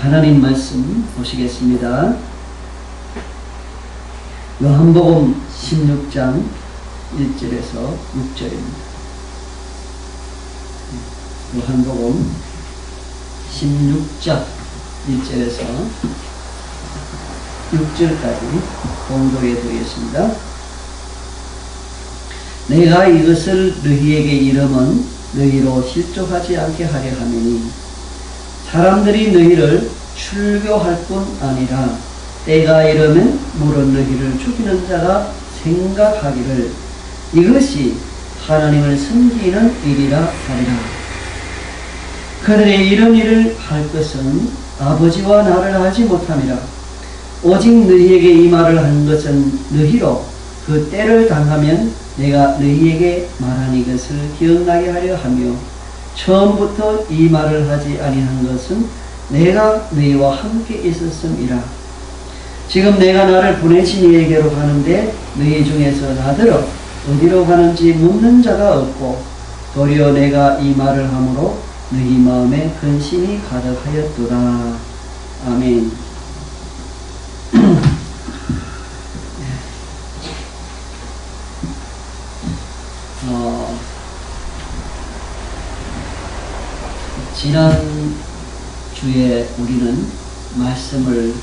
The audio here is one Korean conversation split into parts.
하나님 말씀 보시겠습니다. 요한복음 16장 1절에서 6절입니다. 요한복음 16장 1절에서 6절까지 공독해 드리겠습니다. 내가 이것을 너희에게 이름은 너희로 실족하지 않게 하려 함이니 사람들이 너희를 출교할 뿐 아니라 때가 이르면 물은 너희를 죽이는 자가 생각하기를 이것이 하나님을 섬기는 일이라 하리라. 그들의 이런 일을 할 것은 아버지와 나를 하지 못함이라. 오직 너희에게 이 말을 한 것은 너희로 그 때를 당하면 내가 너희에게 말한 이것을 기억나게 하려 하며 처음부터 이 말을 하지 아니한 것은 내가 너희와 함께 있었음이라. 지금 내가 나를 보내신 이에게로 가는데 너희 중에서 나더러 어디로 가는지 묻는 자가 없고 도리어 내가 이 말을 함으로 너희 마음에 근심이 가득하였도다. 아멘. 지난 주에 우리는 말씀을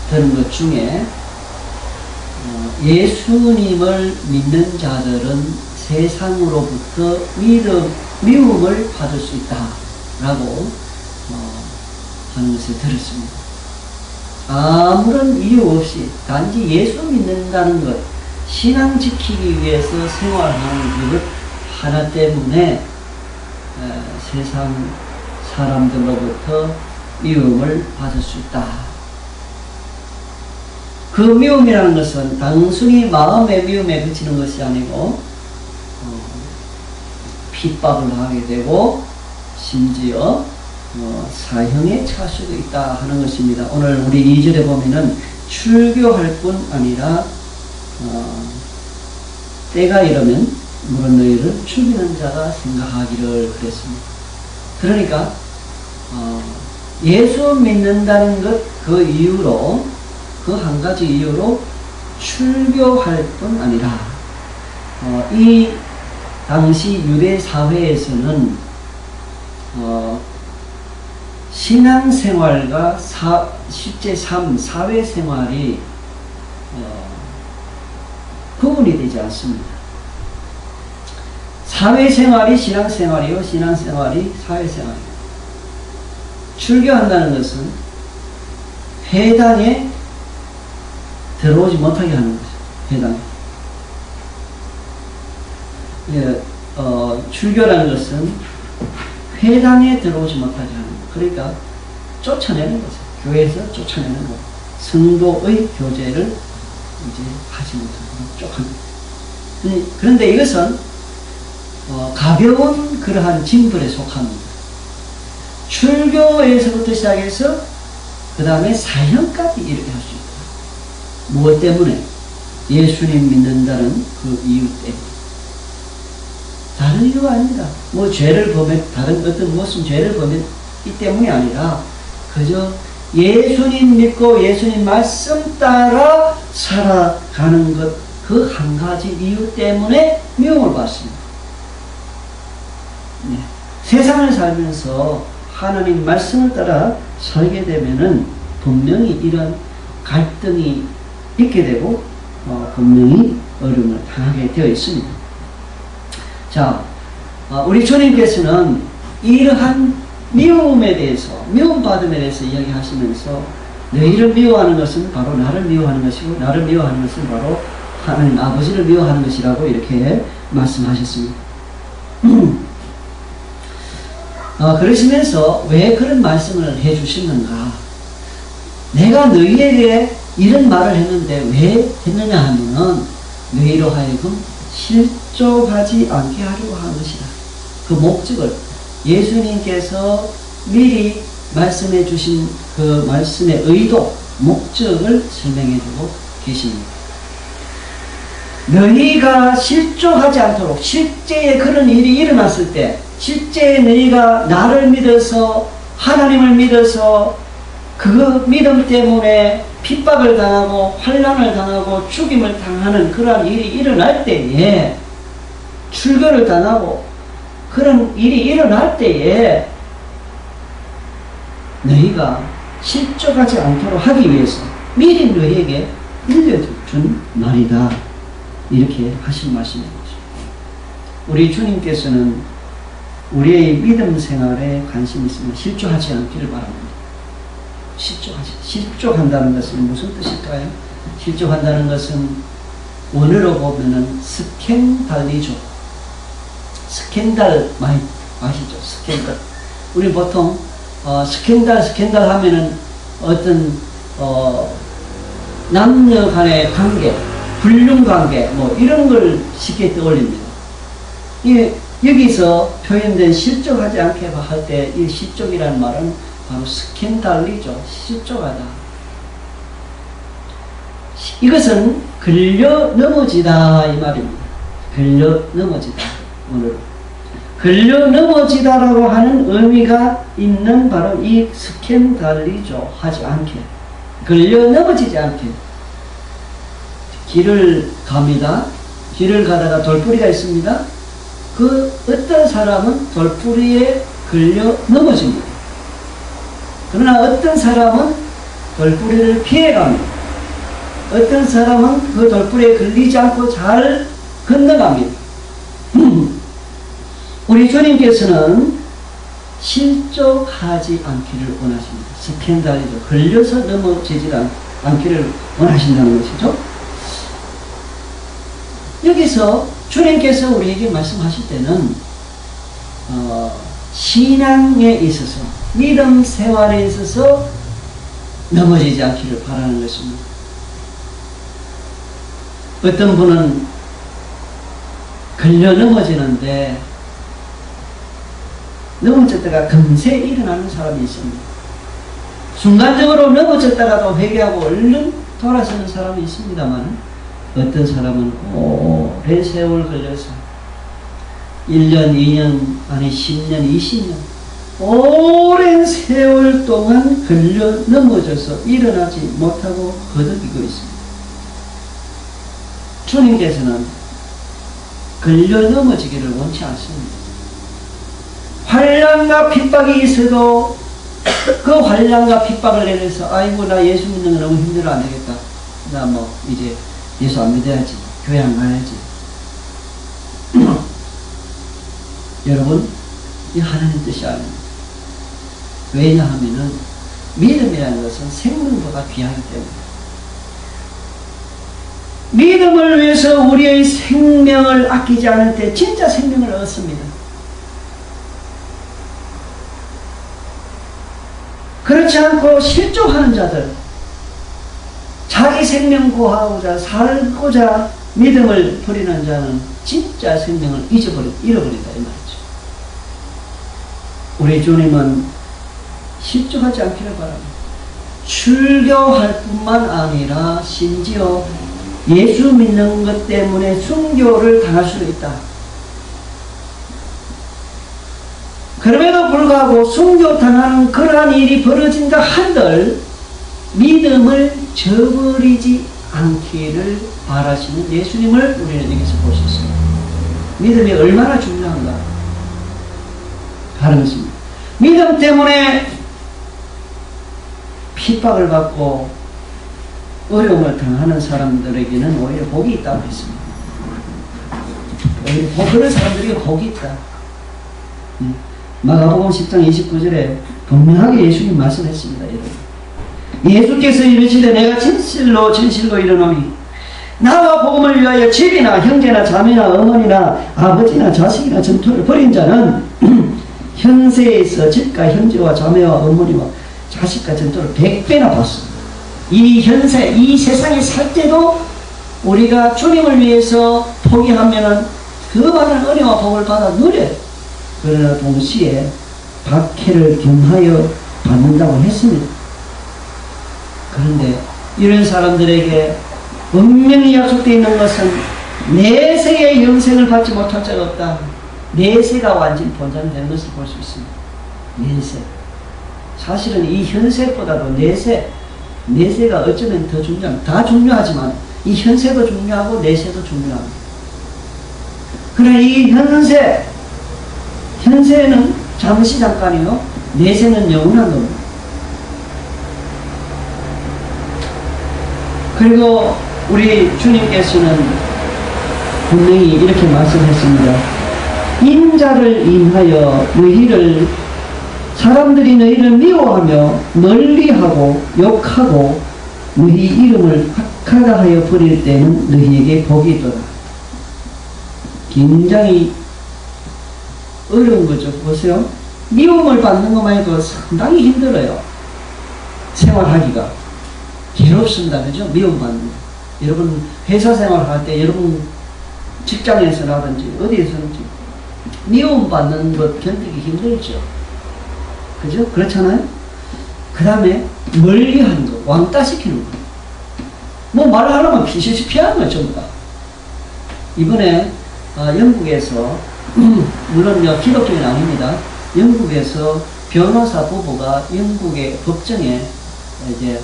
들은 것 중에 예수님을 믿는 자들은 세상으로부터 미움을 받을 수 있다라고 하는 것을 들었습니다. 아무런 이유 없이 단지 예수 믿는다는 것, 신앙 지키기 위해서 생활하는 것 하나 때문에 세상 사람들로부터 미움을 받을 수 있다. 그 미움이라는 것은 단순히 마음의 미움에 그치는 것이 아니고 핍박을 하게 되고 심지어 사형에 처할 수도 있다 하는 것입니다. 오늘 우리 2절에 보면은 출교할 뿐 아니라 때가 이르면 물은 너희를 죽이는 자가 생각하기를 그랬습니다. 그러니까 예수 믿는다는 것 그 이유로 그 한 가지 이유로 출교할 뿐 아니라 이 당시 유대 사회에서는 신앙생활과 실제 삶, 사회생활이 구분이 되지 않습니다. 사회생활이 신앙생활이요, 신앙생활이 사회생활이요. 출교한다는 것은 회당에 들어오지 못하게 하는 거죠. 회당에. 출교라는 것은 회당에 들어오지 못하게 하는 거. 그러니까 쫓아내는 거죠. 교회에서 쫓아내는 거. 성도의 교제를 이제 하지 못하고 쫓아내는. 그런데 이것은 가벼운 그러한 징벌에 속합니다. 출교에서부터 시작해서 그 다음에 사형까지 이렇게 할 수 있다. 무엇 때문에? 예수님 믿는다는 그 이유 때문에. 다른 이유가 아닙니다. 뭐 죄를 범했, 다른 어떤 무슨 죄를 범했기 때문이 아니라 그저 예수님 믿고 예수님 말씀 따라 살아가는 것, 그 한 가지 이유 때문에 미움을 받습니다. 네. 세상을 살면서 하나님 말씀을 따라 살게 되면은 분명히 이런 갈등이 있게 되고 분명히 어려움을 당하게 되어 있습니다. 자, 우리 주님께서는 이러한 미움에 대해서, 미움받음에 대해서 이야기하시면서 너희를 미워하는 것은 바로 나를 미워하는 것이고 나를 미워하는 것은 바로 하나님 아버지를 미워하는 것이라고 이렇게 말씀하셨습니다. 그러시면서 왜 그런 말씀을 해주시는가? 내가 너희에게 이런 말을 했는데 왜 했느냐 하면은 너희로 하여금 실족하지 않게 하려고 하는 것이다. 그 목적을 예수님께서 미리 말씀해 주신 그 말씀의 의도, 목적을 설명해 주고 계십니다. 너희가 실족하지 않도록 실제에 그런 일이 일어났을 때 실제 너희가 나를 믿어서 하나님을 믿어서 그 믿음 때문에 핍박을 당하고 환난을 당하고 죽임을 당하는 그러한 일이 일어날 때에, 출교를 당하고 그런 일이 일어날 때에 너희가 실족하지 않도록 하기 위해서 미리 너희에게 일러준 말이다. 이렇게 하신 말씀인 거죠. 우리 주님께서는 우리의 믿음 생활에 관심이 있으면 실족하지 않기를 바랍니다. 실족한다는 것은 무슨 뜻일까요? 실족한다는 것은 원어로 보면은 스캔달리죠. 스캔들 많이 아시죠? 스캔들. 우리 보통 스캔들 하면은 어떤 남녀 간의 관계, 불륜 관계 뭐 이런 걸 쉽게 떠올립니다. 여기서 표현된 실족하지 않게 할 때 이 실족이라는 말은 바로 스캔달리죠. 실족하다. 이것은 걸려 넘어지다 이 말입니다. 걸려 넘어지다. 오늘 걸려 넘어지다라고 하는 의미가 있는 바로 이 스캔달리죠. 하지 않게, 걸려 넘어지지 않게. 길을 갑니다. 길을 가다가 돌뿌리가 있습니다. 그 어떤 사람은 돌뿌리에 걸려 넘어집니다. 그러나 어떤 사람은 돌뿌리를 피해갑니다. 어떤 사람은 그 돌뿌리에 걸리지 않고 잘 건너갑니다. 우리 주님께서는 실족하지 않기를 원하십니다. 스캔달이죠. 걸려서 넘어지지 않기를 원하신다는 것이죠. 여기서 주님께서 우리에게 말씀하실 때는 신앙에 있어서, 믿음 생활에 있어서 넘어지지 않기를 바라는 것입니다. 어떤 분은 걸려 넘어지는데 넘어졌다가 금세 일어나는 사람이 있습니다. 순간적으로 넘어졌다가도 회개하고 얼른 돌아서는 사람이 있습니다만, 어떤 사람은 오랜 세월 걸려서 1년, 2년, 아니 10년, 20년 오랜 세월 동안 걸려 넘어져서 일어나지 못하고 거듭이고 있습니다. 주님께서는 걸려 넘어지기를 원치 않습니다. 환난과 핍박이 있어도 그 환난과 핍박을 내려서 아이고 나 예수 믿는 거 너무 힘들어 안 되겠다. 나 뭐 이제 예수 안 믿어야지. 교회 안 가야지. 여러분, 이 하나님 뜻이 아닙니다. 왜냐하면은 믿음이라는 것은 생명보다 귀하기 때문에. 믿음을 위해서 우리의 생명을 아끼지 않을 때 진짜 생명을 얻습니다. 그렇지 않고 실족하는 자들, 자기 생명 구하고자 살고자 믿음을 버리는 자는 진짜 생명을 잃어버린다 이 말이죠. 우리 주님은 실족하지 않기를 바랍니다. 출교할 뿐만 아니라 심지어 예수 믿는 것 때문에 순교를 당할 수도 있다. 그럼에도 불구하고 순교 당하는 그러한 일이 벌어진다 한들 믿음을 저버리지 않기를 바라시는 예수님을 우리는 여기서 볼 수 있습니다. 믿음이 얼마나 중요한가 하는 것입니다. 믿음 때문에 핍박을 받고 어려움을 당하는 사람들에게는 오히려 복이 있다고 했습니다. 오히려 그런 사람들에게 복이 있다. 마가복음 10장 29절에 분명하게 예수님 말씀했습니다. 예수께서 이르시되 내가 진실로 이르노니 나와 복음을 위하여 집이나 형제나 자매나 어머니나 아버지나 자식이나 전토를 벌인 자는 현세에서 집과 형제와 자매와 어머니와 자식과 전토를 100배나 받습니다. 이 현세, 이 세상에 살 때도 우리가 주님을 위해서 포기하면은 그 많은 은혜와 복을 받아 누려요. 그러나 동시에 박해를 경하여 받는다고 했습니다. 그런데 이런 사람들에게 분명히 약속되어 있는 것은 내세의 영생을 받지 못할 자가 없다. 내세가 완전히 본전되는 것을 볼 수 있습니다. 내세. 사실은 이 현세보다도 내세가 어쩌면 더 중요합니다. 다 중요하지만 이 현세도 중요하고 내세도 중요합니다. 그러나 이 현세는 잠시 잠깐이요. 내세는 영원한 겁니다. 그리고 우리 주님께서는 분명히 이렇게 말씀했습니다. 인자를 인하여 사람들이 너희를 미워하며 멀리하고 욕하고 너희 이름을 악하다 하여 버릴 때는 너희에게 복이 있도다. 굉장히 어려운 거죠. 보세요. 미움을 받는 것만 해도 상당히 힘들어요. 생활하기가. 괴롭습니다. 그죠? 미움받는 거. 여러분 회사 생활할 때 여러분 직장에서라든지 어디에서든지 미움받는 것 견디기 힘들죠. 그죠? 그렇잖아요? 그 다음에 멀리하는 거, 왕따시키는 거. 뭐 말하려면 피시시 피하는 거예요, 전부 다. 이번에 영국에서 물론 기독교는 아닙니다. 영국에서 변호사 부부가 영국의 법정에 이제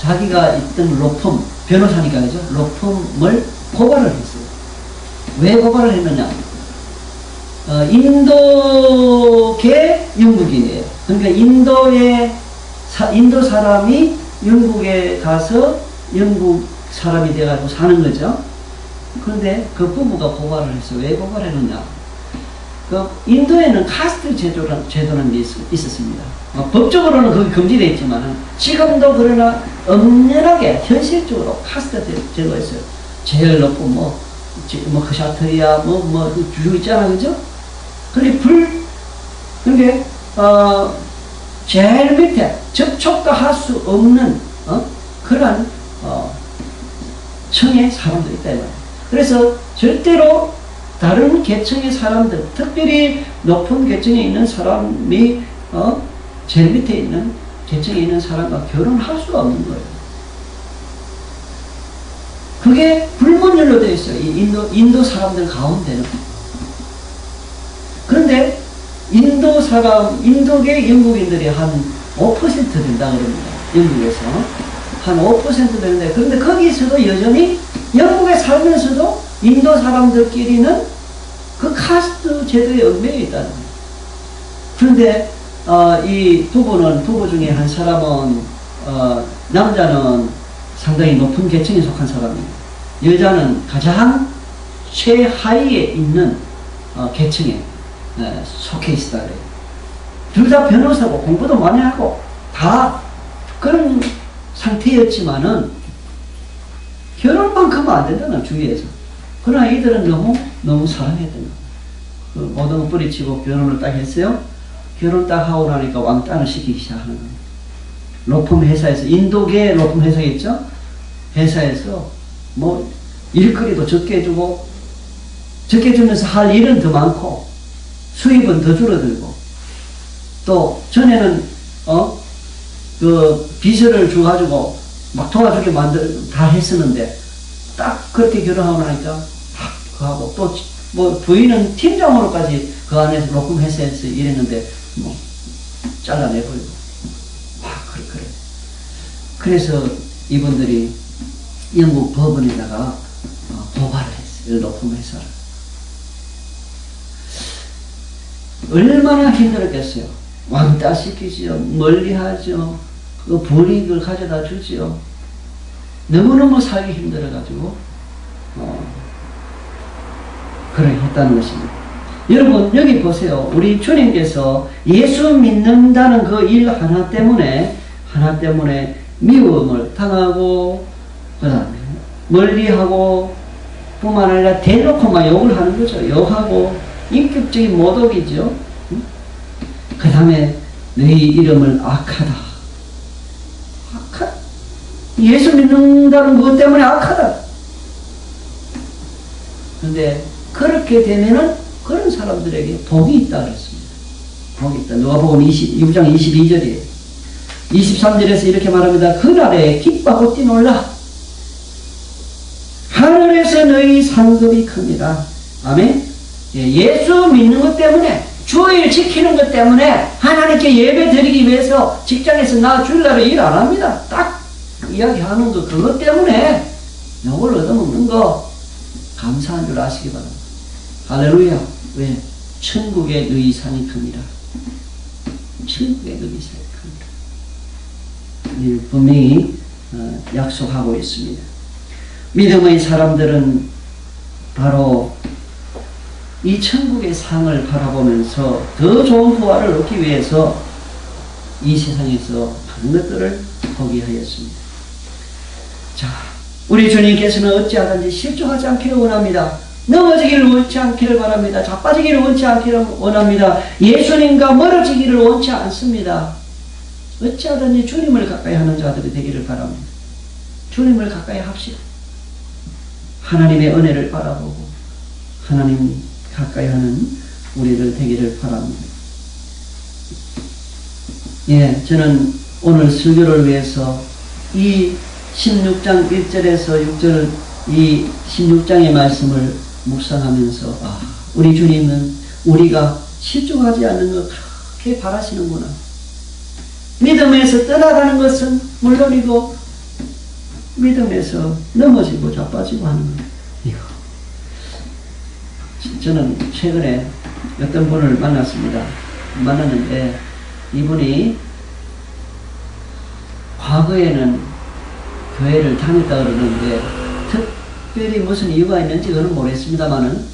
자기가 있던 로펌, 변호사니까 그죠? 로펌을 고발을 했어요. 왜 고발을 했느냐? 인도계 영국인이에요. 그러니까 인도 사람이 영국에 가서 영국 사람이 돼가지고 사는 거죠. 그런데 그 부부가 고발을 했어요. 왜 고발했느냐? 인도에는 카스트 제도라는 게 있었습니다. 법적으로는 그게 금지되어 있지만 지금도 그러나 엄연하게 현실적으로 카스트 제도가 있어요. 제일 높고 뭐 크샤트리아 주 있잖아, 그죠? 그런데 제일 밑에 접촉도 할 수 없는 그러한 층의 사람들이 있다. 그래서 절대로 다른 계층의 사람들, 특별히 높은 계층에 있는 사람이 제일 밑에 있는 계층에 있는 사람과 결혼할 수가 없는 거예요. 그게 불문율로 되어 있어요. 이 인도 사람들 가운데는. 그런데 인도계 영국인들이 한 5% 된다 그럽니다. 영국에서. 한 5% 되는데, 그런데 거기서도 여전히 영국에 살면서도 인도 사람들끼리는 그 카스트 제도에 얽매여 있다는 거예요. 그런데 이 부부 중에 한 사람은 남자는 상당히 높은 계층에 속한 사람이에요. 여자는 가장 최하위에 있는 계층에 속해 있다 그래요. 둘 다 변호사고 공부도 많이 하고 다 그런 상태였지만은 결혼만큼은 안 된다는 주위에서. 그러나 이들은 너무 사랑했던 거예요. 모든 거 뿌리치고 결혼을 딱 했어요. 결혼 딱 하고 나니까 왕따를 시키기 시작하는 거예요. 로펌 회사에서, 인도계 로펌 회사겠죠? 회사에서 뭐 일거리도 적게 해주고, 적게 주면서 할 일은 더 많고 수입은 더 줄어들고, 또 전에는 그 비서를 줘가지고 막 도와주게 다 했었는데 딱 그렇게 결혼하고 나니까 그하고 또 뭐 부인은 팀장으로까지 그 안에서 로펌 회사에서 일했는데 뭐 잘라내버리고 그래. 그래서 이분들이 영국 법원에다가 고발을 했어요. 로펌 회사를. 얼마나 힘들었겠어요. 왕따 시키지요. 멀리하죠. 그 불이익을 가져다 주지요. 너무너무 살기 힘들어가지고 그렇게 했다는 것입니다. 여러분 여기 보세요. 우리 주님께서 예수 믿는다는 그 일 하나 때문에 미움을 당하고 그다음에 멀리하고 뿐만 아니라 대놓고 막 욕을 하는 거죠. 욕하고 인격적인 모독이죠. 그 다음에 너희 이름을 악하다. 예수 믿는다는 것 때문에 악하다. 그런데 그렇게 되면은 그런 사람들에게 복이 있다 그랬습니다. 복이 있다. 누가복음 6장 22절이에요. 23절에서 이렇게 말합니다. 그날에 기뻐하고 뛰놀라. 하늘에서 너희 상급이 큽니다. 아멘. 예수 믿는 것 때문에 주일 지키는 것 때문에 하나님께 예배 드리기 위해서 직장에서 나 주일날에 일 안 합니다. 딱 이야기하는 거 그것 때문에 영을 얻어먹는 거 감사한 줄 아시기 바랍니다. 할렐루야. 왜? 천국의 너희 상이 큽니다. 천국의 너희 상이 큽니다. 분명히 약속하고 있습니다. 믿음의 사람들은 바로 이 천국의 상을 바라보면서 더 좋은 부활을 얻기 위해서 이 세상에서 많은 것들을 포기하였습니다. 자, 우리 주님께서는 어찌하든지 실족하지 않기를 원합니다. 넘어지기를 원치 않기를 바랍니다. 자빠지기를 원치 않기를 원합니다. 예수님과 멀어지기를 원치 않습니다. 어찌하든지 주님을 가까이 하는 자들이 되기를 바랍니다. 주님을 가까이 합시다. 하나님의 은혜를 바라보고 하나님 가까이 하는 우리들 되기를 바랍니다. 예, 저는 오늘 설교를 위해서 이 16장 1절에서 6절 이 16장의 말씀을 묵상하면서 우리 주님은 우리가 실족하지 않는 것 그렇게 바라시는구나. 믿음에서 떠나가는 것은 물론이고 믿음에서 넘어지고 자빠지고 하는 것. 이거. 저는 최근에 어떤 분을 만났는데 이분이 과거에는 교회를 다녔다 그러는데 특별히 무슨 이유가 있는지 저는 모르겠습니다만은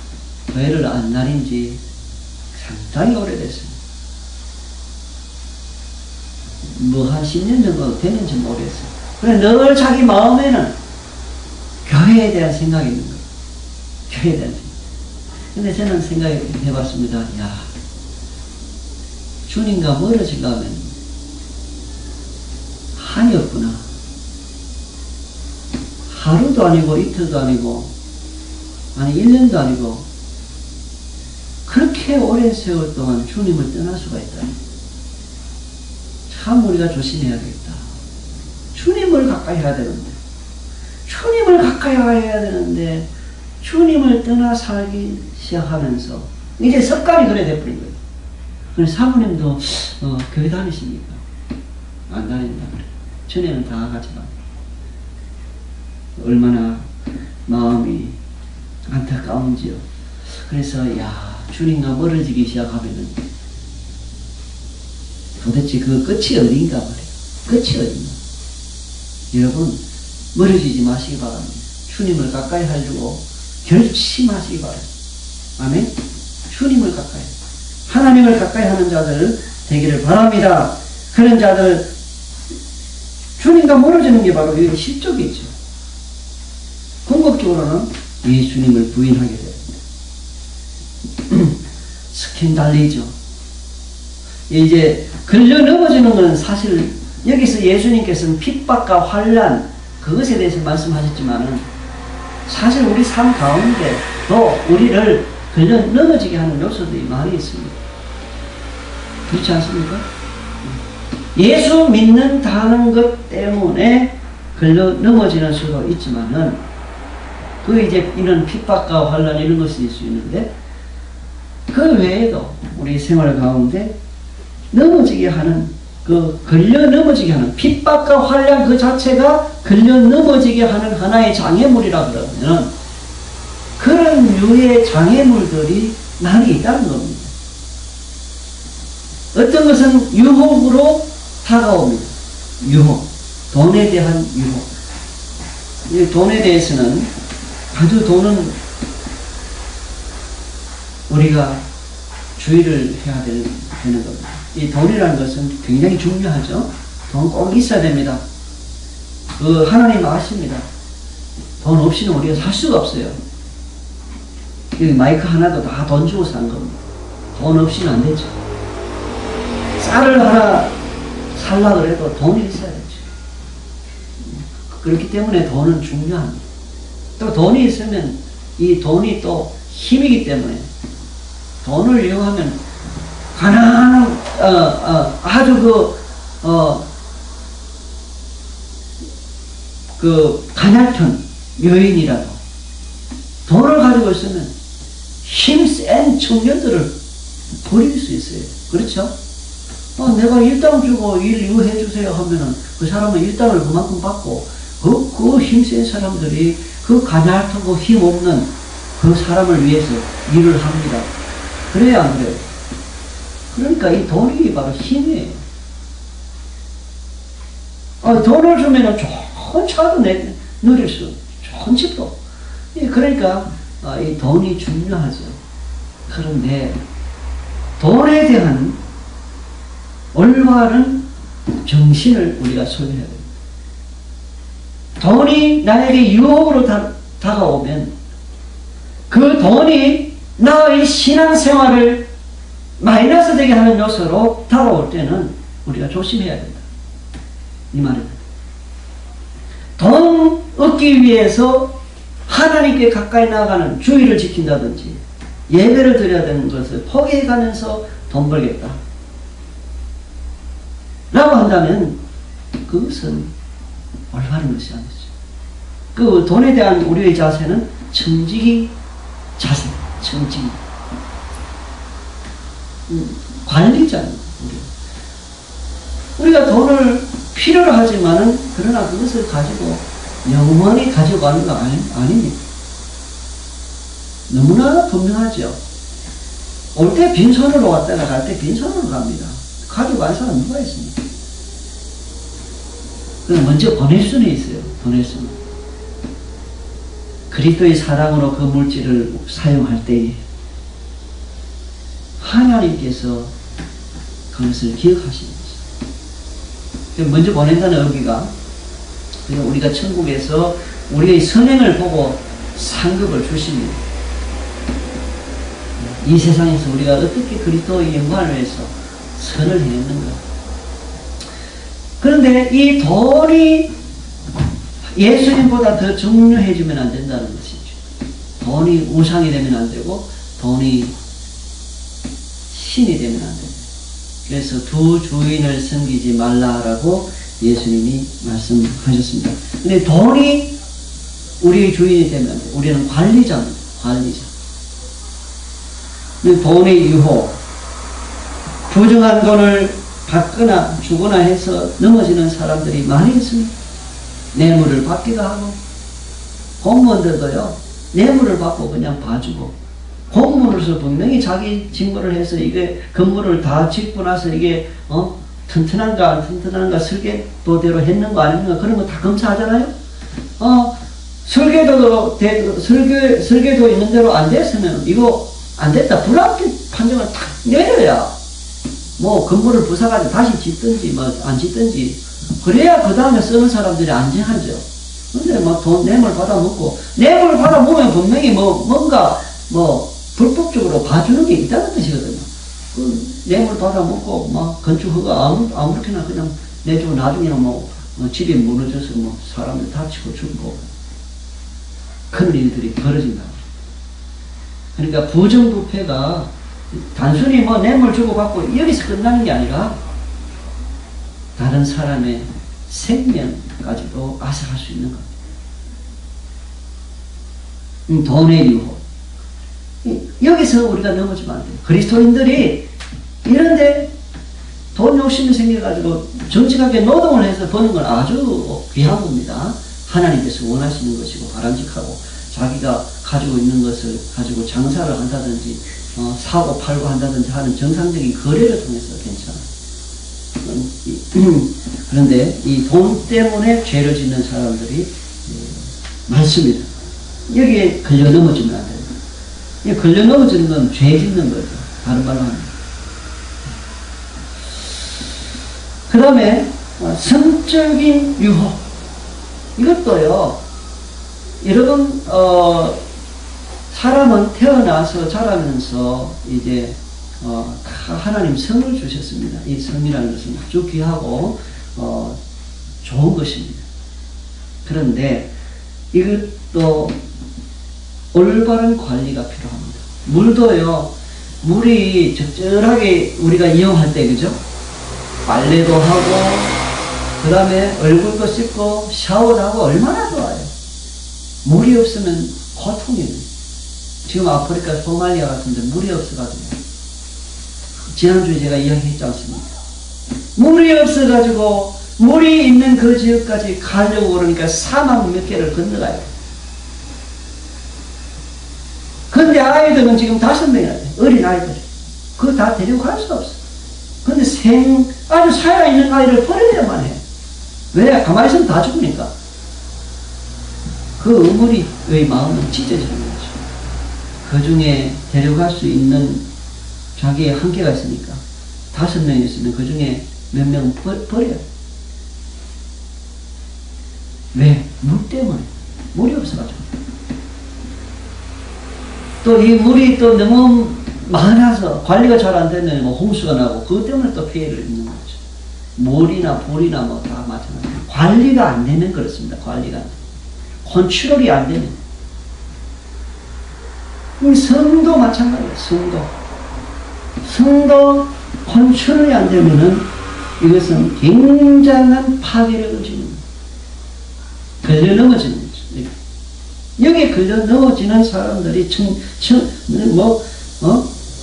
교회를 안 다닌 지 상당히 오래됐습니다. 뭐 한 10년 정도 됐는지 모르겠어요. 그래 늘 자기 마음에는 교회에 대한 생각이 있는 거예요. 교회에 대한 생각. 근데 저는 생각해 봤습니다. 야, 주님과 멀어지려면 한이 없구나. 하루도 아니고 이틀도 아니고 아니 1년도 아니고 그렇게 오랜 세월 동안 주님을 떠날 수가 있다. 참 우리가 조심해야겠다. 주님을 가까이 해야 되는데 주님을 가까이 해야 되는데 주님을 떠나 살기 시작하면서 이제 습관이 그래 돼버린 거예요. 그래서 사모님도 교회 다니십니까? 안 다닌다 그래. 전에는 다 가지만 얼마나 마음이 안타까운지요. 그래서 야 주님과 멀어지기 시작하면은 도대체 그 끝이 어딘가 말이에요. 끝이 어딘가. 여러분 멀어지지 마시기 바랍니다. 주님을 가까이 하려고 결심하시기 바랍니다. 아멘. 주님을 가까이 하나님을 가까이 하는 자들 되기를 바랍니다. 그런 자들 주님과 멀어지는 게 바로 여기 실족이죠. 궁극적으로는 예수님을 부인하게 됩니다. 스캔달리죠. 이제 걸려 넘어지는 건 사실 여기서 예수님께서는 핍박과 환난 그것에 대해서 말씀하셨지만은 사실 우리 삶 가운데 또 우리를 걸려 넘어지게 하는 요소들이 많이 있습니다. 그렇지 않습니까? 예수 믿는다는 것 때문에 걸려 넘어지는 수도 있지만은 그 이제 이런 핍박과 환난 이런 것이 있을 수 있는데 그 외에도 우리 생활 가운데 넘어지게 하는 그 걸려 넘어지게 하는 핍박과 환난 그 자체가 걸려 넘어지게 하는 하나의 장애물이라 그러면 그런 유의 장애물들이 많이 있다는 겁니다. 어떤 것은 유혹으로 다가옵니다. 유혹, 돈에 대한 유혹. 이 돈에 대해서는 아주 돈은 우리가 주의를 해야 되는 겁니다. 이 돈이라는 것은 굉장히 중요하죠. 돈 꼭 있어야 됩니다. 하나님 아십니다. 돈 없이는 우리가 살 수가 없어요. 여기 마이크 하나도 다 돈 주고 산 겁니다. 돈 없이는 안 되죠. 쌀을 하나 살라 그래도 돈이 있어야 되죠. 그렇기 때문에 돈은 중요합니다. 또 돈이 있으면 이 돈이 또 힘이기 때문에 돈을 이용하면 가난한 아주 가냘픈 여인이라도 돈을 가지고 있으면 힘센 청년들을 버릴 수 있어요. 그렇죠? 내가 일당 주고 일 이거 해주세요 하면은 그 사람은 일당을 그만큼 받고 그 힘센 사람들이 그 가냘하고 힘없는 그 사람을 위해서 일을 합니다. 그래야 안 그래요? 그러니까 이 돈이 바로 힘이에요. 돈을 주면은 좋은 차도 누릴 수, 좋은 집도. 그러니까 이 돈이 중요하죠. 그런데 돈에 대한 올바른 정신을 우리가 소유해야 됩니다. 돈이 나에게 유혹으로 다가오면 그 돈이 나의 신앙생활을 마이너스 되게 하는 요소로 다가올 때는 우리가 조심해야 된다. 이 말입니다. 돈 얻기 위해서 하나님께 가까이 나아가는 주의를 지킨다든지 예배를 드려야 되는 것을 포기해가면서 돈 벌겠다 라고 한다면 그것은 올바른 것이 아니죠. 그 돈에 대한 우리의 자세는 청지기 자세, 청지기 관리자입니다. 우리가 돈을 필요로 하지만은 그러나 그것을 가지고 영원히 가지고 가는 거 아닙니다. 너무나 분명하죠. 올 때 빈손으로 왔다가 갈 때 빈손으로 갑니다. 가지고 갈 사람 누가 있습니까? 그럼 먼저 보낼 수는 있어요. 보낼 수는. 그리스도의 사랑으로 그 물질을 사용할 때에 하나님께서 그것을 기억하시는 거죠. 먼저 보낸다는 의미가 우리가 천국에서 우리의 선행을 보고 상급을 주십니다. 이 세상에서 우리가 어떻게 그리스도의 영광을 위해서 선을 행했는가. 그런데 이 돈이 예수님보다 더 중요해지면 안 된다는 것이죠. 돈이 우상이 되면 안 되고 돈이 신이 되면 안 됩니다. 그래서 두 주인을 섬기지 말라라고 예수님이 말씀하셨습니다. 근데 돈이 우리의 주인이 되면 안 돼요. 우리는 관리자입니다. 관리자. 근데 돈의 유혹, 부정한 돈을 받거나 주거나 해서 넘어지는 사람들이 많이 있습니다. 뇌물을 받기도 하고, 공무원들도요, 뇌물을 받고 그냥 봐주고, 공무원으로서 분명히 자기 직무를 해서 이게 건물을 다 짓고 나서 이게 튼튼한가 안 튼튼한가 설계도대로 했는 거 아닌가 그런 거 다 검사하잖아요. 설계도 있는 대로 안 됐으면 이거 안 됐다 불합격 판정을 탁 내려야 뭐 건물을 부숴가지고 다시 짓든지 뭐 안 짓든지 그래야 그 다음에 쓰는 사람들이 안전하죠. 근데 막 돈 뇌물 받아먹고 뇌물 받아먹으면 분명히 뭔가 불법적으로 봐주는 게 있다는 뜻이거든요. 그 뇌물 받아먹고 막 건축허가 아무렇게나 그냥 내주고 나중에는 집이 무너져서 사람들 다치고 죽고 그런 일들이 벌어진다. 그러니까 부정부패가 단순히 뇌물 주고받고 여기서 끝나는 게 아니라 다른 사람의 생명까지도 앗아갈 수 있는 겁니다. 돈의 유혹. 여기서 우리가 넘어지면 안 돼요. 그리스도인들이 이런데 돈 욕심이 생겨가지고 정직하게 노동을 해서 버는 건 아주 귀한 겁니다. 하나님께서 원하시는 것이고 바람직하고 자기가 가지고 있는 것을 가지고 장사를 한다든지 사고 팔고 한다든지 하는 정상적인 거래를 통해서 괜찮아요. 그런데 이 돈 때문에 죄를 짓는 사람들이 많습니다. 여기에 걸려 넘어지면 안 돼요. 이 걸려 넘어지는 건 죄 짓는 거죠. 다른 말로 하면. 그 다음에 성적인 유혹. 이것도요. 여러분 사람은 태어나서 자라면서 이제 하나님 성을 주셨습니다. 이 성이라는 것은 아주 귀하고 좋은 것입니다. 그런데 이것도 올바른 관리가 필요합니다. 물도요, 물이 적절하게 우리가 이용할 때, 그죠? 빨래도 하고, 그 다음에 얼굴도 씻고, 샤워도 하고, 얼마나 좋아요. 물이 없으면 고통이에요. 지금 아프리카 소말리아 같은 데 물이 없어가지고, 지난주에 제가 이야기했지 않습니까? 물이 없어가지고 물이 있는 그 지역까지 가려고 그러니까 사막 몇 개를 건너가요. 근데 아이들은 지금 5명이나 돼. 어린 아이들. 그거 다 데리고 갈 수 없어. 근데 아주 살아있는 아이를 버려야만 해. 왜? 가만히 있으면 다 죽으니까. 그 어머니의 마음은 찢어지는 거죠. 그 중에 데려갈 수 있는 자기의 한계가 있으니까 5명이 있으면 그 중에 몇 명은 버려요. 왜? 물 때문에. 물이 없어가지고. 또 이 물이 또 너무 많아서 관리가 잘 안 되면 뭐 홍수가 나고 그것 때문에 또 피해를 입는 거죠. 물이나 불이나 뭐 다 마찬가지예요. 관리가 안 되면 그렇습니다. 관리가 안 되면. 컨트롤이 안 되면. 성도 마찬가지예요. 성도 컨트롤이 안 되면은 이것은 굉장한 파괴력을 주는 걸려 넘어지는 거죠. 여기에 걸려 넘어지는 사람들이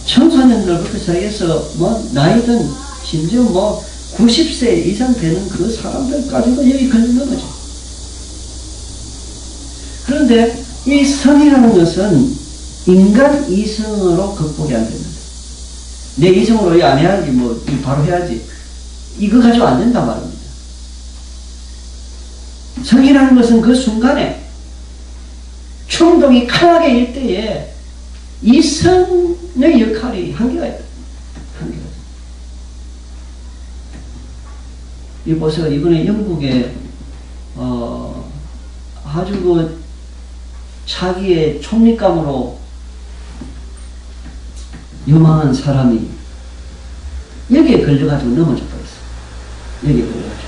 청소년들부터 시작해서 나이든 심지어 90세 이상 되는 그 사람들까지도 여기 걸려 넘어져. 그런데 이 성이라는 것은 인간 이성으로 극복이 안 됩니다. 내 이성으로 안 해야지, 바로 해야지. 이거 가지고 안 된단 말입니다. 성이라는 것은 그 순간에 충동이 강하게 일 때에 이성의 역할이 한계가 있다. 한계가 있다. 이 보세요. 이번에 영국에, 아주 자기의 총리감으로 유망한 사람이 여기에 걸려가지고 넘어져 버렸어. 여기에 걸려가지고.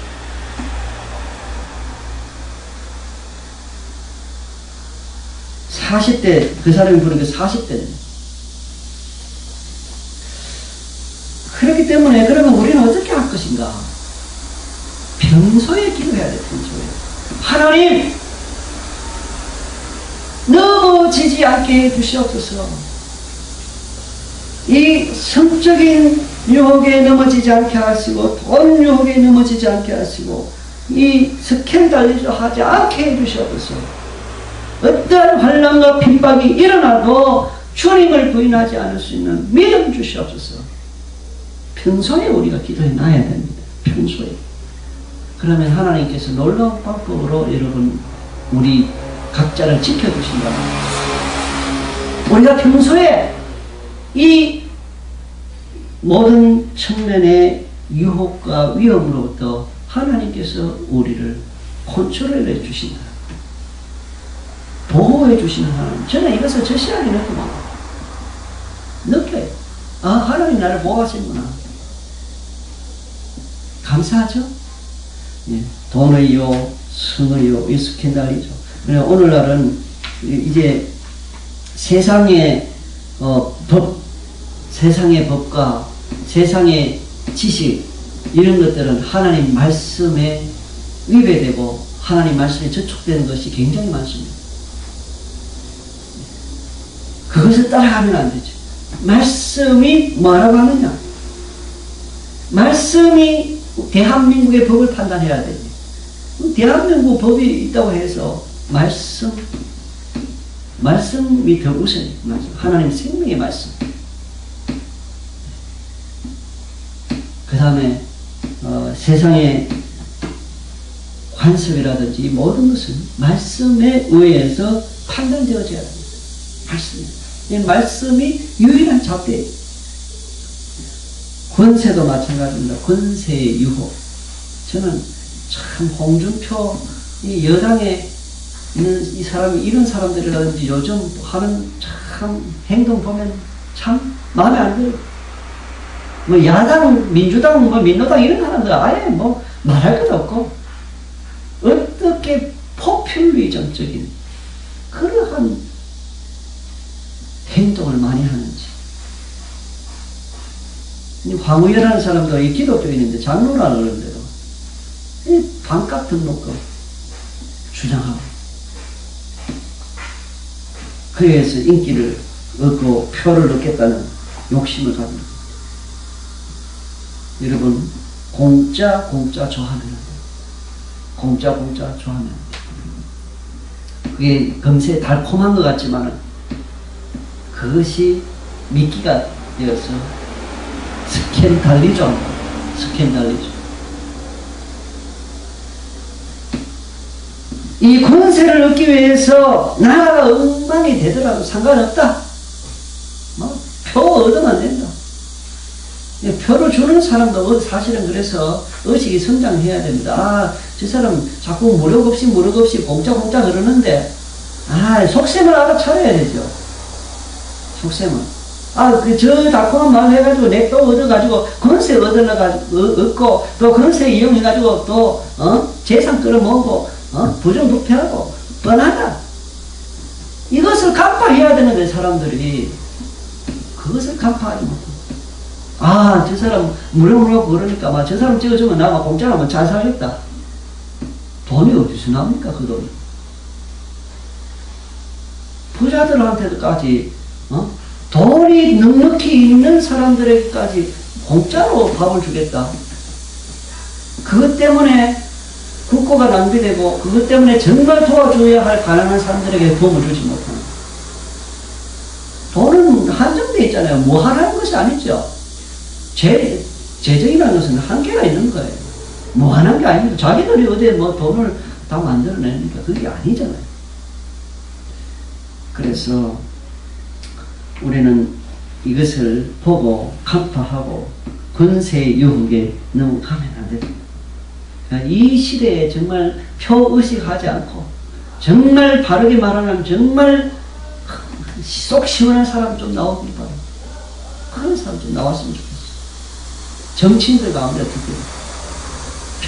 그 사람이 부른 게 40대네. 그렇기 때문에 그러면 우리는 어떻게 할 것인가? 평소에 기도해야 돼, 평소에. 하나님! 넘어지지 않게 해주시옵소서. 이 성적인 유혹에 넘어지지 않게 하시고, 돈 유혹에 넘어지지 않게 하시고, 이 스캔들을 하지 않게 해주시옵소서. 어떠한 환난과 핍박이 일어나도 주님을 부인하지 않을 수 있는 믿음 주시옵소서. 평소에 우리가 기도해 놔야 됩니다. 평소에. 그러면 하나님께서 놀라운 방법으로 여러분 우리 각자를 지켜주신다. 우리가 평소에 이 모든 측면의 유혹과 위험으로부터 하나님께서 우리를 컨트롤해 주신다. 보호해 주시는 하나님. 저는 이것을 절실하게 느껴요. 아, 하나님 나를 보호하시는구나. 감사하죠? 예, 돈의요, 성의요, 이 스캔들이죠. 오늘날은 이제 세상의 세상의 법과 세상의 지식 이런 것들은 하나님 말씀에 위배되고 하나님 말씀에 저촉되는 것이 굉장히 많습니다. 그것을 따라가면 안 되죠. 말씀이 뭐라고 하느냐? 말씀이 대한민국의 법을 판단해야 되지. 대한민국 법이 있다고 해서 말씀이 더 우선이에요. 하나님 생명의 말씀. 그 다음에 세상의 관습이라든지 모든 것은 말씀에 의해서 판단되어져야 됩니다. 이 말씀이 유일한 잣대예요. 권세도 마찬가지입니다. 권세의 유혹. 저는 참 홍준표 이 여당에 있는 이 사람이 이런 사람들이라든지 요즘 하는 참 행동 보면 참 마음에 안 들어요. 야당, 민주당, 민노당 이런 사람들 아예 말할 것도 없고 어떻게 포퓰리즘적인 그러한 행동을 많이 하는지. 황우열하는 사람도 이 기독교인인데 장로라는 그런데도 반값 등록금 주장하고 그래서 인기를 얻고 표를 얻겠다는 욕심을 가지고 여러분, 공짜 좋아하면 안 돼요. 공짜 좋아하면 안 돼요. 그게 금세 달콤한 것 같지만 그것이 미끼가 되어서 스캔달리죠. 이 권세를 얻기 위해서 나라가 엉망이 되더라도 상관없다. 표 얻으면 된다. 표를 주는 사람도 사실은 그래서 의식이 성장해야 됩니다. 아, 저 사람 자꾸 무력 없이 공짜 그러는데, 아, 속셈을 알아차려야 되죠. 속셈을. 아, 저 달콤한 말 해가지고 내 표 얻어가지고 권세 얻고 또 권세 이용해가지고 또, 재산 끌어모으고, 부정부패하고, 뻔하다. 이것을 간파해야 되는데, 사람들이. 그것을 간파하지 못해. 아, 저 사람 무료무료 그러니까 저 사람 찍어주면 나 공짜로 하면 잘 살겠다. 돈이 어디서 나옵니까, 그 돈이? 부자들한테도까지 돈이 넉넉히 있는 사람들에게까지 공짜로 밥을 주겠다. 그것 때문에 국고가 낭비되고 그것 때문에 정말 도와줘야 할 가난한 사람들에게 도움을 주지 못하는. 돈은 한정되어 있잖아요. 뭐 하라는 것이 아니죠. 재정이라는 것은 한계가 있는 거예요. 무한한 게 아닙니다. 자기들이 어디에 돈을 다 만들어내니까 그게 아니잖아요. 그래서 우리는 이것을 보고 간파하고 권세의 유혹에 넘어가면 안 됩니다. 이 시대에 정말 표의식하지 않고 정말 바르게 말하면 정말 속 시원한 사람 좀 나오길 바랍니다. 그런 사람 좀 나왔으면 좋겠어요. 정치인들 가운데 특히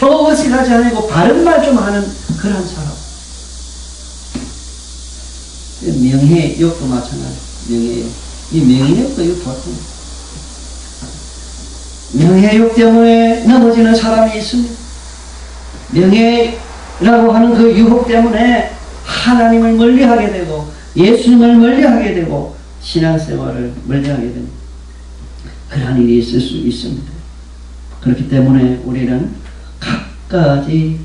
표의식하지 않고 바른 말 좀 하는 그런 사람. 명예욕도 마찬가지. 명예욕. 이 명예욕도 이거 보통. 명예욕 때문에 넘어지는 사람이 있습니다. 명예라고 하는 그 유혹 때문에 하나님을 멀리하게 되고 예수님을 멀리하게 되고 신앙생활을 멀리하게 됩니다. 그러한 일이 있을 수 있습니다. 그렇기 때문에 우리는 각가지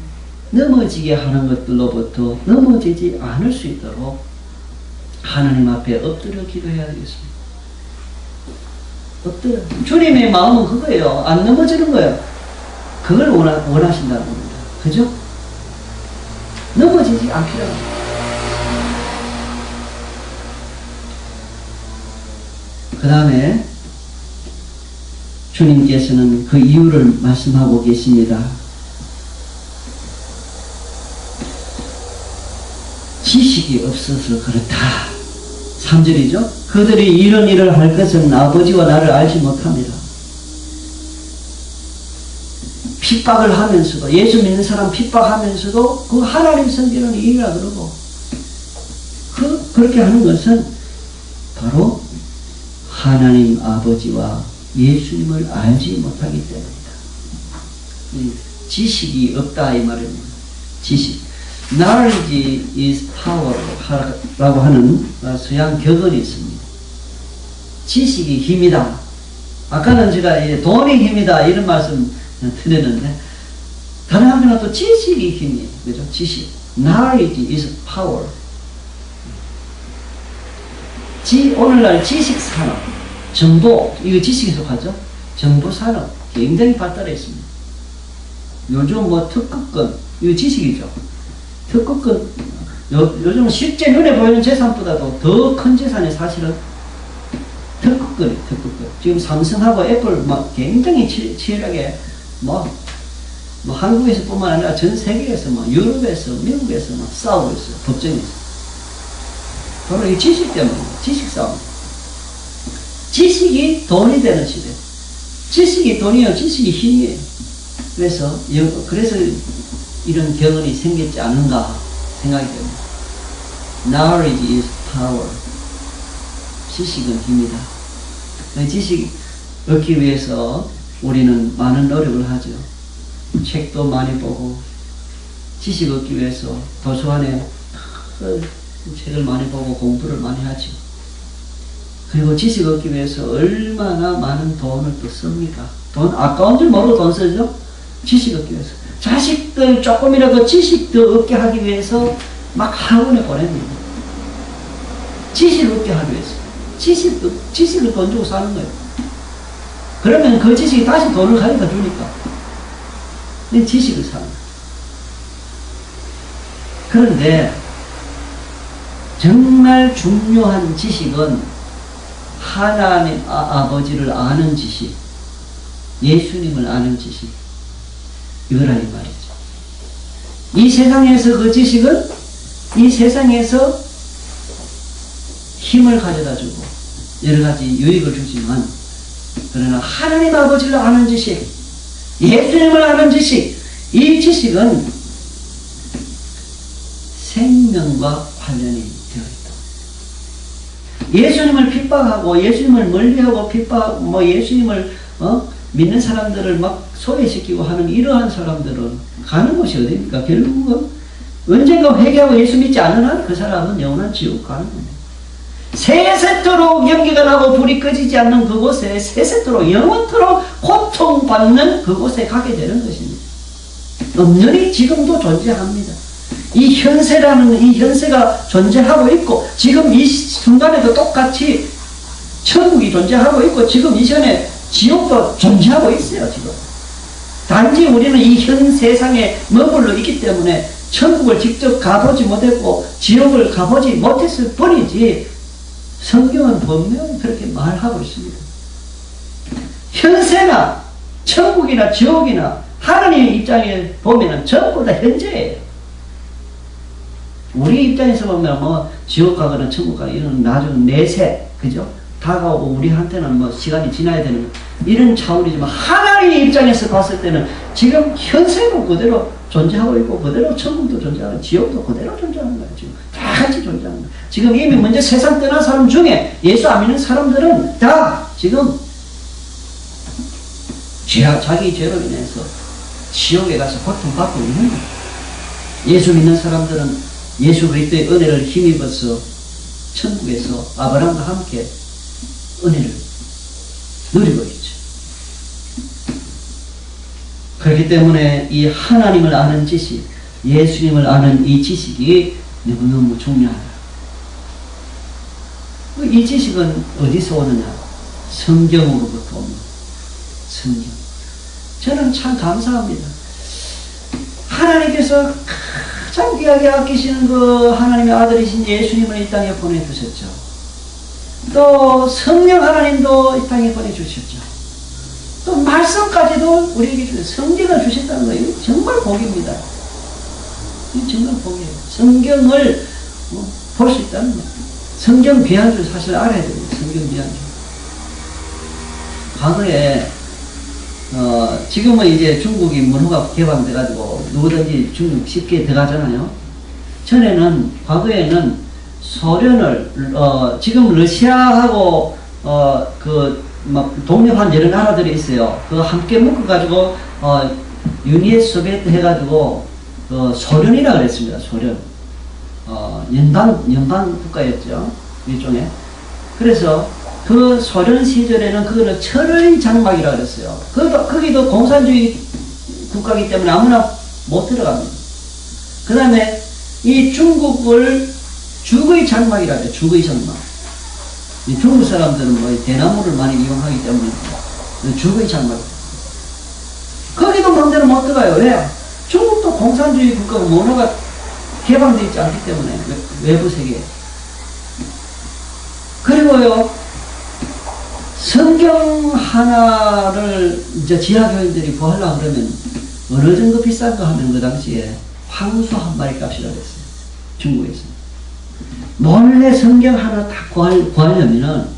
넘어지게 하는 것들로부터 넘어지지 않을 수 있도록 하나님 앞에 엎드려 기도해야 되겠습니다. 엎드려. 주님의 마음은 그거예요. 안 넘어지는 거예요. 그걸 원하신다는 겁니다. 그죠? 넘어지지 않기를. 그 다음에 주님께서는 그 이유를 말씀하고 계십니다. 지식이 없어서 그렇다. 3절이죠. 그들이 이런 일을 할 것은 아버지와 나를 알지 못합니다. 핍박을 하면서도 예수 믿는 사람 핍박하면서도 그 하나님 섬기는 일이라 그러고 그렇게 하는 것은 바로 하나님 아버지와 예수님을 알지 못하기 때문이다. 지식이 없다 이 말입니다. 지식. Knowledge is power 라고 하는 서양 격언이 있습니다. 지식이 힘이다. 아까는 제가 돈이 힘이다 이런 말씀 드렸는데 다른 한편으로 또 지식이 힘이에요. 그죠? 지식. Knowledge is power. 오늘날 지식산업, 정보, 이거 지식에 속하죠? 정보산업 굉장히 발달해 있습니다. 요즘 특허권, 이거 지식이죠. 특허권, 요즘 실제 눈에 보이는 재산보다도 더 큰 재산이 사실은 특허권이에요. 특허권. 지금 삼성하고 애플 굉장히 치열하게 한국에서 뿐만 아니라 전 세계에서 유럽에서 미국에서 싸우고 있어요. 법정에서. 바로 이 지식 때문에 지식 싸움. 지식이 돈이 되는 시대. 지식이 돈이에요. 지식이 힘이에요. 그래서 이런 격언이 생겼지 않은가 생각이 됩니다. Knowledge is power. 지식은 힘이다. 지식 얻기 위해서 우리는 많은 노력을 하죠. 책도 많이 보고 지식 얻기 위해서 도서관에 책을 많이 보고 공부를 많이 하죠. 그리고 지식 얻기 위해서 얼마나 많은 돈을 또 씁니까? 돈 아까운 줄 모르고 돈 쓰죠. 지식 얻기 위해서. 자식들 조금이라도 지식 더 얻게 하기 위해서 막 학원에 보냅니다. 지식을 얻게 하기 위해서. 지식을 돈 주고 사는 거예요. 그러면 그 지식이 다시 돈을 가져다 주니까. 지식을 사는 거예요. 그런데 정말 중요한 지식은 하나님 아버지를 아는 지식, 예수님을 아는 지식, 이거라니 말이죠. 이 세상에서 그 지식은 이 세상에서 힘을 가져다 주고 여러 가지 유익을 주지만, 그러나 하나님 아버지를 아는 지식, 예수님을 아는 지식, 이 지식은 생명과 관련이 되어 있다. 예수님을 핍박하고 예수님을 멀리하고 핍박하고 예수님을 믿는 사람들을 막 소외시키고 하는 이러한 사람들은 가는 곳이 어디입니까? 결국은 언젠가 회개하고 예수 믿지 않는 한 그 사람은 영원한 지옥 가는 겁니다. 세세토록 연기가 나고 불이 꺼지지 않는 그곳에, 세세토록 영원토록 고통받는 그곳에 가게 되는 것입니다. 엄연히 지금도 존재합니다. 이 현세라는 이 현세가 존재하고 있고, 지금 이 순간에도 똑같이 천국이 존재하고 있고, 지금 이 시간에 지옥도 존재하고 있어요. 지금 단지 우리는 이 현 세상에 머물러 있기 때문에 천국을 직접 가보지 못했고 지옥을 가보지 못했을 뿐이지, 성경은 분명히 그렇게 말하고 있습니다. 현세나 천국이나 지옥이나 하나님의 입장에 보면 전부 다 현재예요. 우리 입장에서 보면 지옥 가거나 천국 가거나 이런 나중 내세, 그죠? 다가오고 우리한테는 시간이 지나야 되는 이런 차원이지만, 하나님의 입장에서 봤을 때는 지금 현세도 그대로 존재하고 있고, 그대로 천국도 존재하고 지옥도 그대로 존재하는 거예요. 지금 다 같이 존재하는 거예요. 지금 이미 먼저 세상 떠난 사람 중에 예수 안 믿는 사람들은 다 지금 자기 죄로 인해서 지옥에 가서 고통받고 있는 거예요. 예수 믿는 사람들은 예수 그리스도의 은혜를 힘입어서 천국에서 아브라함과 함께 은혜를 누리고 있죠. 그렇기 때문에 이 하나님을 아는 지식, 예수님을 아는 이 지식이 너무너무 중요하다. 이 지식은 어디서 오느냐? 성경으로부터 옵니다. 성경. 저는 참 감사합니다. 하나님께서 가장 귀하게 아끼시는 그 하나님의 아들이신 예수님을 이 땅에 보내주셨죠. 또 성령 하나님도 이 땅에 보내주셨죠. 또 말씀까지도 우리에게 주셨어요. 성경을 주셨다는 거예요. 정말 복입니다. 정말 복이에요. 성경을 볼 수 있다는 거예요. 성경 귀한 줄 사실 알아야 됩니다. 성경 귀한 줄. 과거에 지금은 이제 중국이 문호가 개방돼가지고 누구든지 중국 쉽게 들어가잖아요. 전에는, 과거에는 소련을, 지금 러시아하고, 독립한 여러 나라들이 있어요. 함께 묶어가지고, 유니에 소비에트 해가지고, 소련이라 그랬습니다. 소련. 연방 국가였죠. 일종의. 그래서, 그 소련 시절에는 그거를 철의 장막이라고 그랬어요. 거기도 공산주의 국가이기 때문에 아무나 못 들어갑니다. 그 다음에 이 중국을 죽의 장막이라고 해요. 죽의 장막. 이 중국 사람들은 대나무를 많이 이용하기 때문에 죽의 장막. 거기도 마음대로 못 들어가요. 왜? 중국도 공산주의 국가고 문화가 개방되어 있지 않기 때문에, 외부 세계에. 그리고요, 성경 하나를 이제 지하교인들이 구하려고 그러면 어느 정도 비싼가 하면 그 당시에 황소 한 마리 값이라 그랬어요. 중국에서. 몰래 성경 하나 다 구하려면은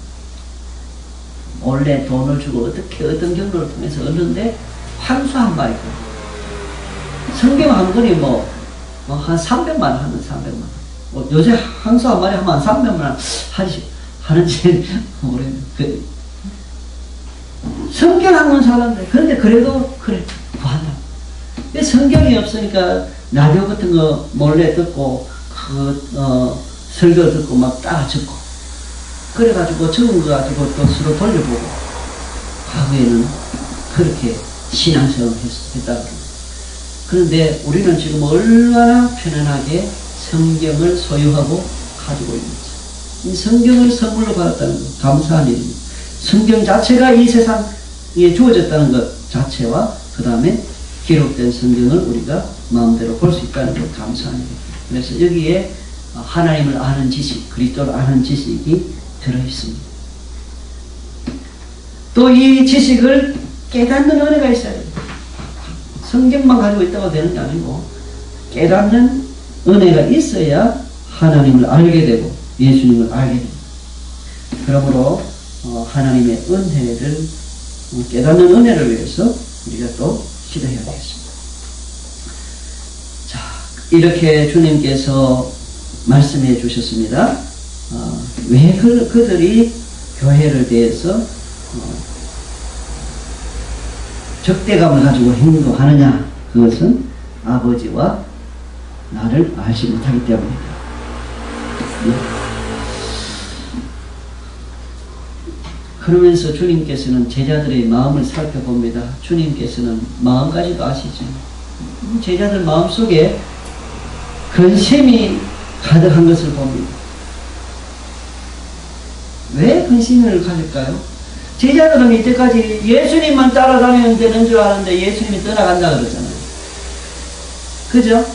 몰래 돈을 주고 어떻게 어떤 경로를 통해서 얻는데 황소 한 마리. 성경 한 권이 한 300만 원 하면 300만 원. 요새 황소 한 마리 하면 300만 원 하는지 모르겠는데. 성경 한 권 사는데, 그런데 그래도 그래 구한다. 성경이 없으니까 라디오 같은 거 몰래 듣고 설교 듣고 막 따라 적고, 그래가지고 적은 거 가지고 또 서로 돌려보고. 과거에는 그렇게 신앙생활을 했다고 합니다. 그런데 우리는 지금 얼마나 편안하게 성경을 소유하고 가지고 있는지. 이 성경을 선물로 받았다는 것, 감사한 일입니다. 성경 자체가 이 세상에 주어졌다는 것 자체와 그 다음에 기록된 성경을 우리가 마음대로 볼 수 있다는 것, 감사한 일입니다. 그래서 여기에 하나님을 아는 지식, 그리스도를 아는 지식이 들어있습니다. 또 이 지식을 깨닫는 은혜가 있어야 됩니다. 성경만 가지고 있다고 되는 게 아니고 깨닫는 은혜가 있어야 하나님을 알게 되고 예수님을 알게 됩니다. 그러므로 하나님의 은혜를 깨닫는 은혜를 위해서 우리가 또 기도해야 되겠습니다. 자, 이렇게 주님께서 말씀해 주셨습니다. 왜 그들이 교회를 대해서 적대감을 가지고 행동하느냐? 그것은 아버지와 나를 알지 못하기 때문이다. 네. 그러면서 주님께서는 제자들의 마음을 살펴봅니다. 주님께서는 마음까지도 아시죠. 제자들 마음속에 근심이 가득한 것을 봅니다. 왜 근심을 가질까요? 제자들은 이때까지 예수님만 따라다니면 되는 줄 아는데 예수님이 떠나간다 그러잖아요. 그죠?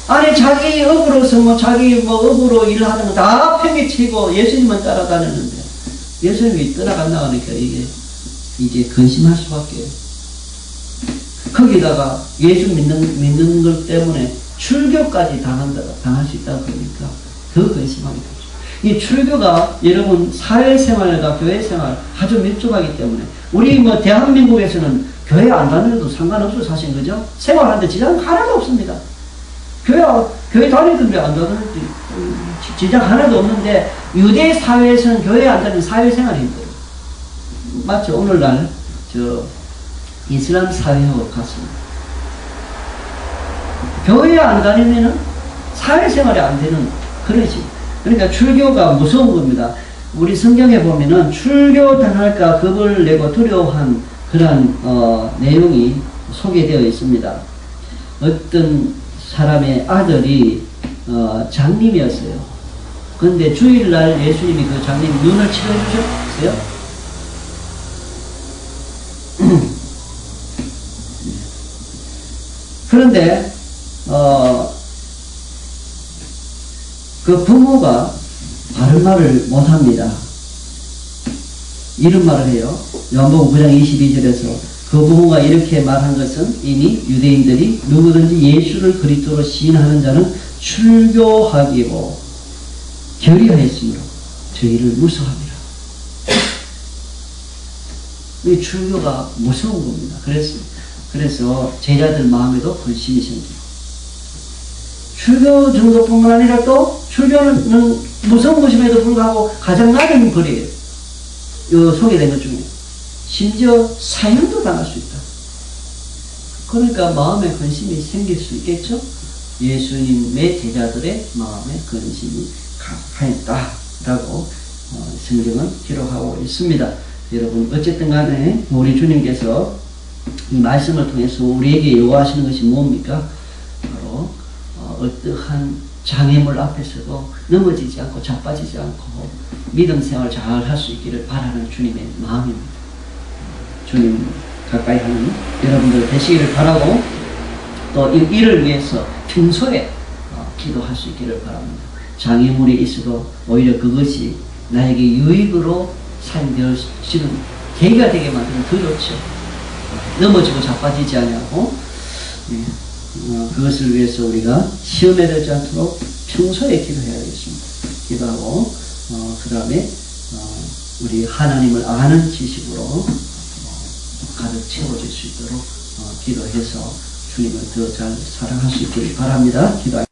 아니 자기 업으로서 자기 업으로 일하는 거 다 팽개치고 예수님만 따라다녔는데 예수님이 떠나간다 하니까 이제 근심할 수밖에. 거기다가 예수 믿는 것 때문에 출교까지 당할 수 있다 그러니까 더 근심하게 되죠. 이 출교가 여러분 사회생활과 교회생활 아주 밀접하기 때문에 우리 대한민국에서는 교회 안 다녀도 상관없어 사실 그죠? 생활하는데 지장 하나도 없습니다. 교회 다니던데 안 다니는데 지장 하나도 없는데 유대 사회에서는 교회 안 다니는 사회생활이 힘들어요. 맞죠? 오늘날 이슬람 사회하고 같습니다. 교회 안 다니면은 사회생활이 안 되는 그러지. 그러니까 출교가 무서운 겁니다. 우리 성경에 보면은 출교 당할까 겁을 내고 두려워한 그런 내용이 소개되어 있습니다. 어떤 사람의 아들이 장님이었어요. 그런데 주일날 예수님이 그 장님 눈을 치료해 주셨어요. 그런데 그 부모가 바른 말을 못합니다. 이런 말을 해요. 요한복음 9장 22절에서 그 부모가 이렇게 말한 것은 이미 유대인들이 누구든지 예수를 그리스도로 시인하는 자는 출교하기로 결의하였으므로 저희를 무서워합니다. 이 출교가 무서운 겁니다. 그래서 제자들 마음에도 근심이 생깁니다. 출교 정도뿐만 아니라 또 출교는 무서운 것임에도 불구하고 가장 낮은 거리에요. 소개된 것 중에 심지어 사형도 당할 수 있다. 그러니까 마음에 근심이 생길 수 있겠죠. 예수님의 제자들의 마음에 근심이 가했다라고 성경은 기록하고 있습니다. 여러분 어쨌든 간에 우리 주님께서 이 말씀을 통해서 우리에게 요구하시는 것이 뭡니까? 바로 어떠한 장애물 앞에서도 넘어지지 않고 자빠지지 않고 믿음 생활 잘 할 수 있기를 바라는 주님의 마음입니다. 주님 가까이 하는 여러분들 되시기를 바라고 또 이를 위해서 평소에 기도할 수 있기를 바랍니다. 장애물이 있어도 오히려 그것이 나에게 유익으로 사용되어지는 계기가 되게 만들면 더 좋죠. 넘어지고 자빠지지 않냐고 그것을 위해서 우리가 시험에 들지 않도록 평소에 기도해야겠습니다. 기도하고 그 다음에 우리 하나님을 아는 지식으로 가득 채워질 수 있도록 기도해서 주님을 더 잘 사랑할 수 있기를 바랍니다. 기도.